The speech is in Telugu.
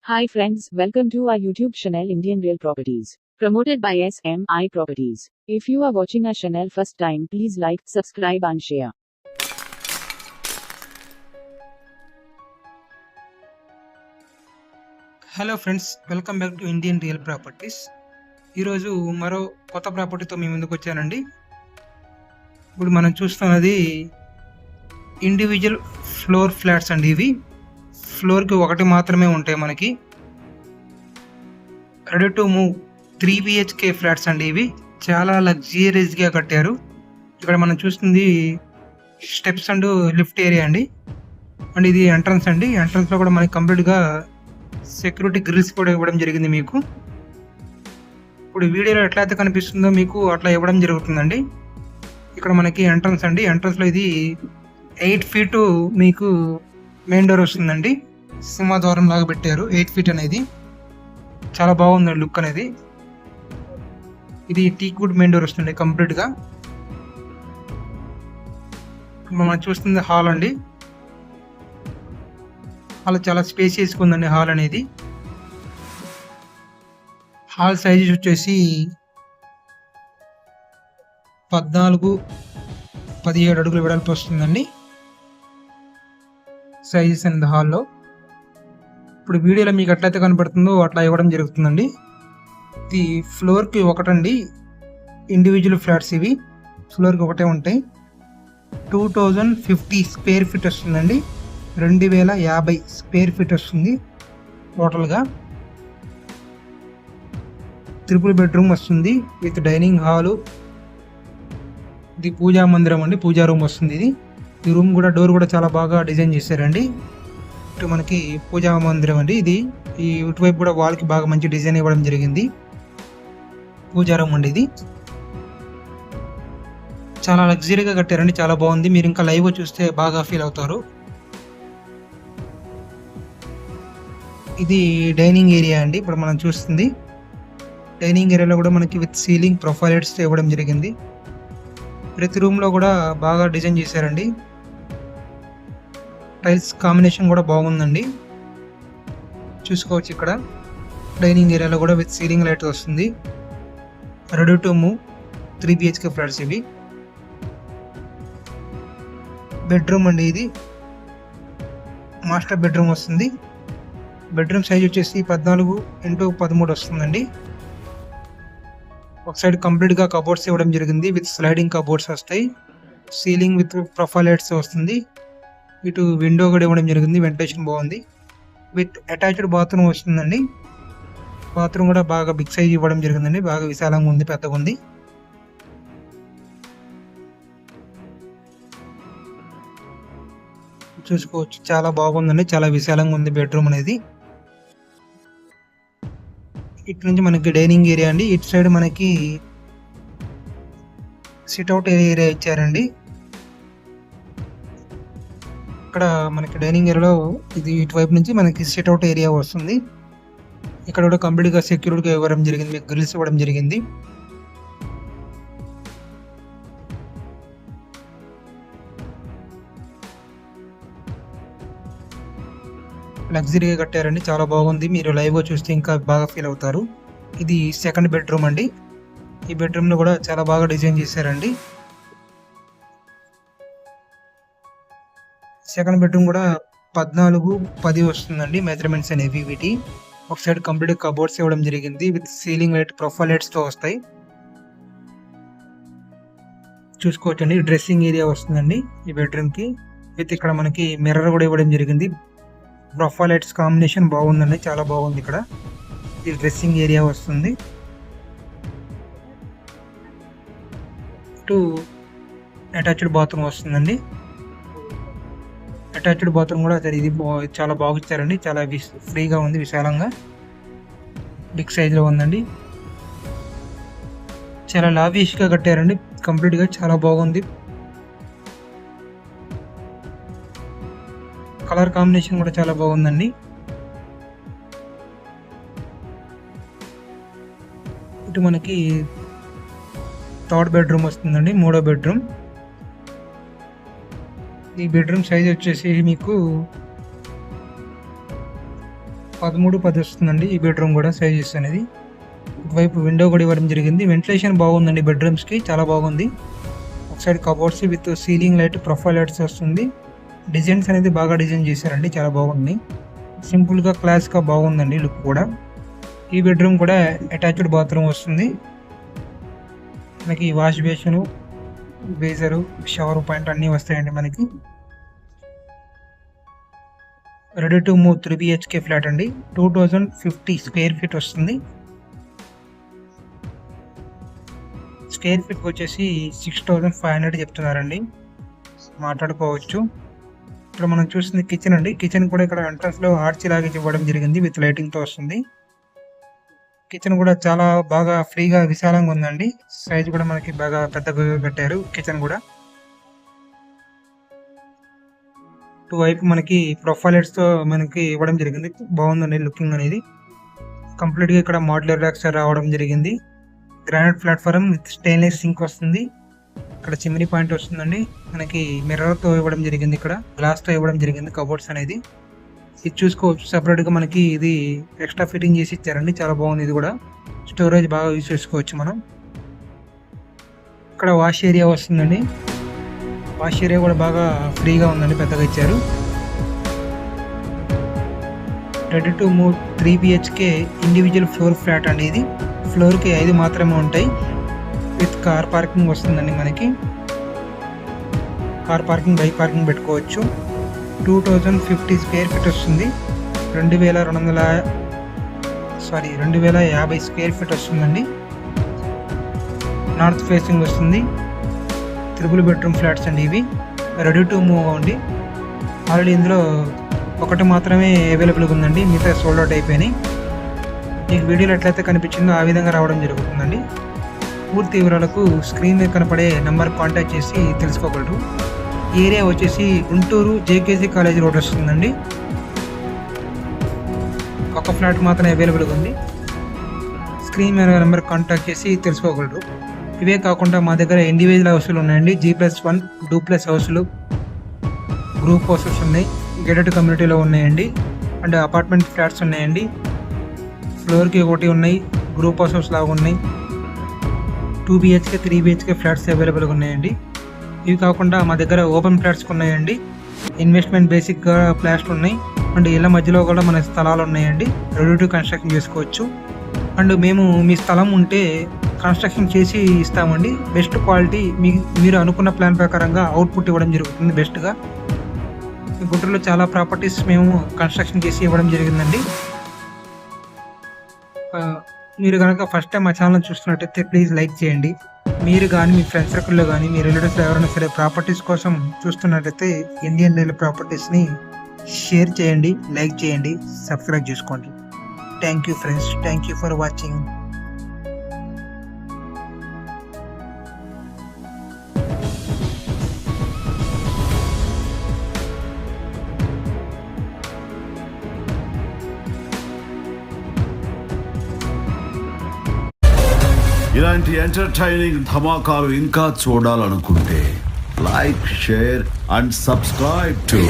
Hi friends, welcome to our YouTube channel Indian Real Properties, promoted by SMI Properties. If you are watching our channel first time, please like, subscribe and share. Hello friends, welcome back to Indian real properties. ఈరోజు మరో కొత్త ప్రాపర్టీతో మీ ముందుకు వచ్చానండి. ఇప్పుడు మనం చూస్తున్నది ఇండివిజువల్ ఫ్లోర్ ఫ్లాట్స్ అండి. ఇవి ఫ్లోర్కి ఒకటి మాత్రమే ఉంటాయి మనకి. Ready to move 3 BHK flats అండి. ఇవి చాలా లగ్జరియస్గా కట్టారు. ఇక్కడ మనం చూస్తుంది స్టెప్స్ అండ్ లిఫ్ట్ ఏరియా అండి. అండ్ ఇది ఎంట్రన్స్ అండి. ఎంట్రన్స్లో కూడా మనకి కంప్లీట్గా సెక్యూరిటీ గ్రిల్స్ కూడా ఇవ్వడం జరిగింది మీకు. ఇప్పుడు వీడియోలో ఎట్లయితే కనిపిస్తుందో మీకు అట్లా ఇవ్వడం జరుగుతుందండి. ఇక్కడ మనకి ఎంట్రన్స్ అండి. ఎంట్రన్స్లో ఇది 8 feet మీకు మెయిన్ డోర్ వస్తుందండి. సింహద్వారం లాగా పెట్టారు. 8 feet అనేది చాలా బాగుందండి లుక్ అనేది. ఇది టీక్ వుడ్ మెయిన్ డోర్ వస్తుంది కంప్లీట్గా. మనం చూస్తుంది హాల్ అండి. హాల్ చాలా స్పేసియస్గా ఉందండి. హాల్ అనేది హాల్ సైజ్ వచ్చేసి 14-17 అడుగులు వెడల్పు వస్తుందండి సైజెస్ అనేది హాల్లో. ఇప్పుడు వీడియోలో మీకు ఎట్లయితే కనపడుతుందో అట్లా ఇవ్వడం జరుగుతుందండి. ఇది ఫ్లోర్కి ఒకటండి. ఇండివిజువల్ ఫ్లాట్స్ ఇవి ఫ్లోర్కి ఒకటే ఉంటాయి. 2050 స్క్వేర్ ఫీట్ వస్తుందండి. 2050 స్క్వేర్ ఫీట్ వస్తుంది టోటల్గా. 3 బెడ్రూమ్ వస్తుంది విత్ డైనింగ్ హాలు. ఇది పూజా మందిరం అండి. పూజా రూమ్ వస్తుంది ఇది. ఈ రూమ్ కూడా డోర్ కూడా చాలా బాగా డిజైన్ చేశారండి. ఇటు మనకి పూజా మందిరం అండి. ఇది ఈ ఇటువైపు కూడా వాల్కి బాగా మంచి డిజైన్ ఇవ్వడం జరిగింది. పూజా రూమ్ అండి. ఇది చాలా లగ్జరీగా కట్టారండి. చాలా బాగుంది. మీరు ఇంకా లైవ్ చూస్తే బాగా ఫీల్ అవుతారు. ఇది డైనింగ్ ఏరియా అండి. ఇప్పుడు మనం చూస్తుంది డైనింగ్ ఏరియాలో కూడా మనకి విత్ సీలింగ్ ప్రొఫైల్ లైట్స్ ఇవ్వడం జరిగింది. ప్రతి రూమ్లో కూడా బాగా డిజైన్ చేశారండి. టైల్స్ కాంబినేషన్ కూడా బాగుందండి. చూసుకోవచ్చు ఇక్కడ డైనింగ్ ఏరియాలో కూడా విత్ సీలింగ్ లైట్ వస్తుంది. Ready to move 3 BHK flats ఇవి. బెడ్రూమ్ అండి. ఇది మాస్టర్ బెడ్రూమ్ వస్తుంది. బెడ్రూమ్ సైజ్ వచ్చేసి 14x13 వస్తుందండి. ఒక సైడ్ కంప్లీట్గా కబోర్డ్స్ ఇవ్వడం జరిగింది విత్ స్లైడింగ్ కబోర్డ్స్ వస్తాయి. సీలింగ్ విత్ ప్రొఫైల్ లైట్స్ వస్తుంది. ఇటు విండో కూడా ఇవ్వడం జరిగింది. వెంటిలేషన్ బాగుంది. విత్ అటాచ్డ్ బాత్రూమ్ వస్తుందండి. బాత్రూమ్ కూడా బాగా బిగ్ సైజ్ ఇవ్వడం జరిగిందండి. బాగా విశాలంగా ఉంది, పెద్దగా ఉంది. చూసుకోవచ్చు చాలా బాగుందండి. చాలా విశాలంగా ఉంది బెడ్రూమ్ అనేది. ఇటు నుంచి మనకి డైనింగ్ ఏరియా అండి. ఇటు సైడ్ మనకి సిట్అవుట్ ఏరియా ఇచ్చారండి. ఇక్కడ మనకి డైనింగ్ ఏరియాలో ఇది ఇటువైపు నుంచి మనకి సిట్అవుట్ ఏరియా వస్తుంది. ఇక్కడ కూడా కంప్లీట్గా సెక్యూరిటీగా ఇవ్వడం జరిగింది. మీకు గ్రిల్స్ ఇవ్వడం జరిగింది. లగ్జరీగా కట్టారండి. చాలా బాగుంది. మీరు లైవ్గా చూస్తే ఇంకా బాగా ఫీల్ అవుతారు. ఇది సెకండ్ బెడ్రూమ్ అండి. ఈ బెడ్రూమ్లో కూడా చాలా బాగా డిజైన్ చేశారండి. సెకండ్ బెడ్రూమ్ కూడా 14-10 వస్తుందండి మెజర్మెంట్స్ అనేవి వీటి. ఒక సైడ్ కంప్లీట్ కబోర్డ్స్ ఇవ్వడం జరిగింది విత్ సీలింగ్ లైట్ ప్రొఫైల్ లైట్స్తో వస్తాయి. చూసుకోవచ్చండి. డ్రెస్సింగ్ ఏరియా వస్తుందండి ఈ బెడ్రూమ్కి. విత్ ఇక్కడ మనకి మిర్రర్ కూడా ఇవ్వడం జరిగింది. ప్రొఫైల్ లైట్స్ కాంబినేషన్ బాగుందండి. చాలా బాగుంది. ఇక్కడ ఈ డ్రెస్సింగ్ ఏరియా వస్తుంది. ఇటు అటాచ్డ్ బాత్రూమ్ వస్తుందండి. అటాచ్డ్ బాత్రూమ్ కూడా ఇది చాలా బాగా ఇచ్చారండి. చాలా ఫ్రీగా ఉంది, విశాలంగా బిగ్ సైజ్లో ఉందండి. చాలా లావిష్గా కట్టారండి. కంప్లీట్గా చాలా బాగుంది. కలర్ కాంబినేషన్ కూడా చాలా బాగుందండి. ఇటు మనకి థర్డ్ బెడ్రూమ్ వస్తుందండి. 3వ బెడ్రూమ్. ఈ బెడ్రూమ్ సైజ్ వచ్చేసి మీకు 13-10 వస్తుందండి ఈ బెడ్రూమ్ కూడా సైజెస్ అనేది. ఒకవైపు విండో కూడా ఇవ్వడం జరిగింది. వెంటిలేషన్ బాగుందండి బెడ్రూమ్స్కి, చాలా బాగుంది. ఒక side cupboards with ceiling light, profile lights వస్తుంది. డిజైన్స్ అనేది బాగా డిజైన్ చేశారండి, చాలా బాగుంది. సింపుల్గా క్లాస్గా బాగుందండి లుక్ కూడా. ఈ బెడ్రూమ్ కూడా అటాచ్డ్ బాత్రూమ్ వస్తుంది. మనకి wash basin, geyser, shower point అన్నీ వస్తాయండి మనకి. Ready to move 3 BHK flat అండి. 2050 స్క్వేర్ ఫీట్ వస్తుంది. స్క్వేర్ ఫీట్ వచ్చేసి 6500 చెప్తున్నారండి, మాట్లాడుకోవచ్చు. ఇక్కడ మనం చూస్తుంది కిచెన్ అండి. కిచెన్ కూడా ఇక్కడ ఎంట్రన్స్ లో ఆర్చ్ లాగా ఇవ్వడం జరిగింది, విత్ లైటింగ్ తో వస్తుంది. కిచెన్ కూడా చాలా బాగా ఫ్రీగా విశాలంగా ఉందండి. సైజ్ కూడా మనకి బాగా పెద్దగా కట్టారు కిచెన్ కూడా. వైపు మనకి ప్రొఫైలర్స్ తో మనకి ఇవ్వడం జరిగింది, బాగుందండి లుకింగ్ అనేది. కంప్లీట్ గా ఇక్కడ మోడ్యులర్ ర్యాక్స్ రావడం జరిగింది. Granite platform with stainless sync వస్తుంది. ఇక్కడ చిమ్నీ పాయింట్ వస్తుందండి. మనకి మిర్రర్ తో ఇవ్వడం జరిగింది, ఇక్కడ గ్లాస్ తో ఇవ్వడం జరిగింది కబోర్డ్స్ అనేది. ఇది చూసుకోవచ్చు, సెపరేట్ గా మనకి ఇది ఎక్స్ట్రా ఫిట్టింగ్ చేసి ఇచ్చారండి, చాలా బాగుంది. ఇది కూడా స్టోరేజ్ బాగా యూజ్ చేసుకోవచ్చు మనం. ఇక్కడ వాష్ ఏరియా వస్తుందండి. వాష్ ఏరియా కూడా బాగా ఫ్రీగా ఉందండి, పెద్దగా ఇచ్చారు. Ready to move 3 BHK individual floor flat అండి. ఇది ఫ్లోర్కి 5 మాత్రమే ఉంటాయి. విత్ కార్ పార్కింగ్ వస్తుందండి మనకి. కార్ పార్కింగ్, బైక్ పార్కింగ్ పెట్టుకోవచ్చు. 2050 స్క్వేర్ ఫీట్ వస్తుంది. 2050 స్క్వేర్ ఫీట్ వస్తుందండి. నార్త్ ఫేసింగ్ వస్తుంది. 3 బెడ్రూమ్ ఫ్లాట్స్ అండి ఇవి. రెడీ టు మూవ్ అండి. ఆల్రెడీ ఇందులో ఒకటి మాత్రమే అవైలబుల్గా ఉందండి, మిగతా సోల్డ్ అవుట్ అయిపోయినాయి. మీకు వీడియోలో ఎట్లయితే కనిపించిందో ఆ విధంగా రావడం జరుగుతుందండి. పూర్తి వివరాలకు స్క్రీన్ మీద కనపడే నెంబర్ కాంటాక్ట్ చేసి తెలుసుకోగలరు. ఏరియా వచ్చేసి గుంటూరు JKC కాలేజ్ రోడ్ వస్తుందండి. ఒక ఫ్లాట్ మాత్రమే అవైలబుల్గా ఉంది. స్క్రీన్ మీద నెంబర్ కాంటాక్ట్ చేసి తెలుసుకోగలరు. ఇవే కాకుండా మా దగ్గర ఇండివిజువల్ హౌస్లు ఉన్నాయండి. G+1 డూప్లెక్స్ హౌస్లు, గ్రూప్ హౌసెస్ ఉన్నాయి, గేటెడ్ కమ్యూనిటీలో ఉన్నాయండి. అండ్ అపార్ట్మెంట్ ఫ్లాట్స్ ఉన్నాయండి. ఫ్లోర్కి ఒకటి ఉన్నాయి, గ్రూప్ హౌసెస్ లాగా ఉన్నాయి. 2 BHK 3 BHK ఫ్లాట్స్ అవైలబుల్గా ఉన్నాయండి. ఇవి కాకుండా మా దగ్గర ఓపెన్ ఫ్లాట్స్ ఉన్నాయండి. ఇన్వెస్ట్మెంట్ బేసిక్గా ఫ్లాట్స్ ఉన్నాయి. అండ్ ఇళ్ళ మధ్యలో కూడా మన స్థలాలు ఉన్నాయండి, రెడీ టు కన్స్ట్రక్షన్ చేసుకోవచ్చు. అండ్ మేము మీ స్థలం ఉంటే కన్స్ట్రక్షన్ చేసి ఇస్తామండి. బెస్ట్ క్వాలిటీ, మీరు అనుకున్న ప్లాన్ ప్రకారంగా అవుట్పుట్ ఇవ్వడం జరుగుతుంది బెస్ట్గా. గుంటూరులో చాలా ప్రాపర్టీస్ మేము కన్స్ట్రక్షన్ చేసి ఇవ్వడం జరిగిందండి. మీరు కనుక ఫస్ట్ టైం మా ఛానల్ చూస్తున్నట్టయితే ప్లీజ్ లైక్ చేయండి. మీరు కానీ మీ ఫ్రెండ్స్ సర్కిల్లో కానీ మీ రిలేటివ్స్లో ఎవరైనా సరే ప్రాపర్టీస్ కోసం చూస్తున్నట్టయితే ఇండియన్ రియల్ ప్రాపర్టీస్ని షేర్ చేయండి, లైక్ చేయండి, సబ్స్క్రైబ్ చేసుకోండి. Thank you friends, thank you for watching. ఇలాంటి ఎంటర్టైనింగ్ ధమాకాలు ఇంకా చూడాలనుకుంటే like, share and subscribe to